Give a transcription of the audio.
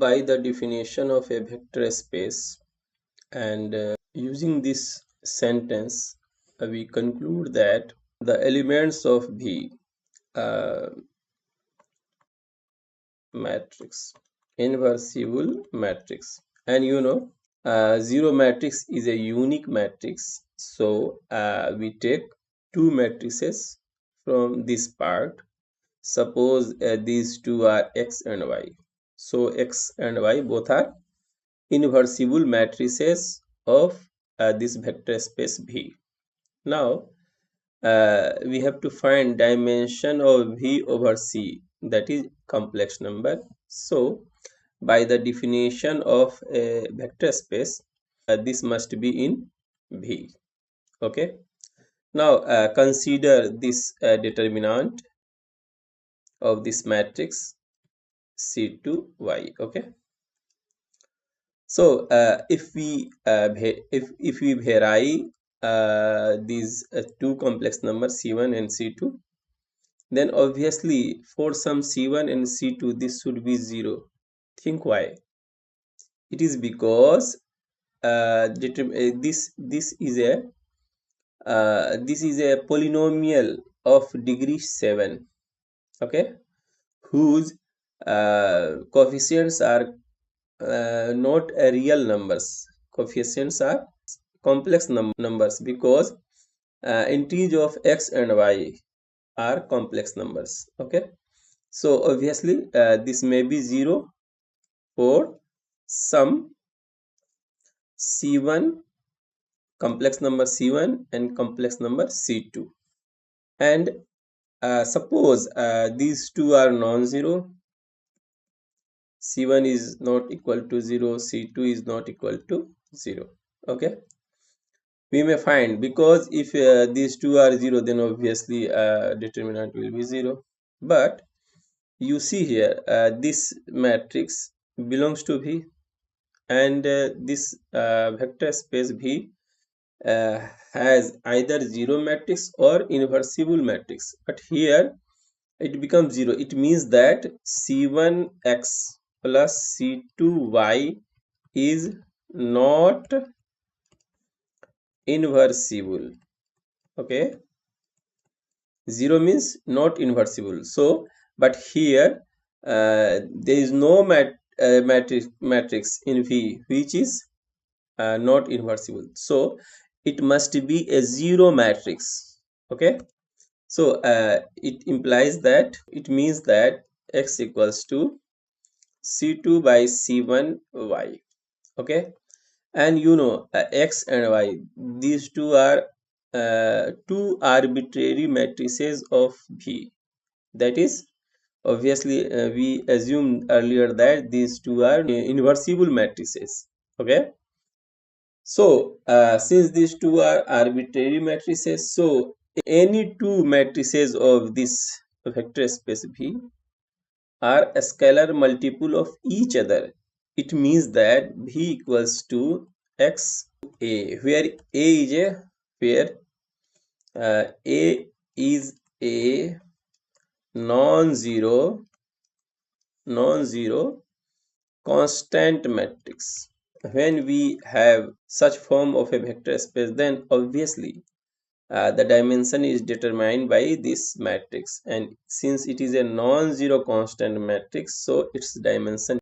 by the definition of a vector space and using this sentence, we conclude that the elements of V uh, matrix, inversible matrix, and zero matrix is a unique matrix. So we take two matrices from this part. Suppose these two are X and Y. So X and Y both are inversible matrices of this vector space V. Now we have to find dimension of V over C, that is complex number. So by the definition of a vector space, this must be in V. Okay. Now consider this determinant of this matrix C2Y. Okay. So if we vary these two complex numbers C1 and C2, then obviously for some C1 and C2 this should be 0. Think why? It is because this is a polynomial of degree 7, okay, whose coefficients are not real numbers. Coefficients are complex numbers because integers of x and y are complex numbers. Okay, so obviously this may be 0 for some C1, complex number C1 and complex number C2, and suppose these two are non-zero. C1 is not equal to 0, C2 is not equal to 0. Okay, we may find, because if these two are 0, then obviously determinant will be 0. But you see here this matrix belongs to V, and this vector space V has either 0 matrix or inversible matrix, but here it becomes 0. It means that C1x plus C2y is not inversible. Okay, 0 means not inversible. So but here there is no matrix in V which is not inversible, so it must be a 0 matrix. Okay, so it implies that, it means that x equals to C2 by C1y. Okay, and x and y, these two are two arbitrary matrices of V. That is, obviously we assumed earlier that these two are inversible matrices. Okay, so since these two are arbitrary matrices, so any two matrices of this vector space V are a scalar multiple of each other. It means that V equals to x a, where a is a non-zero constant matrix. When we have such form of a vector space, then obviously the dimension is determined by this matrix, and since it is a non-zero constant matrix, so its dimension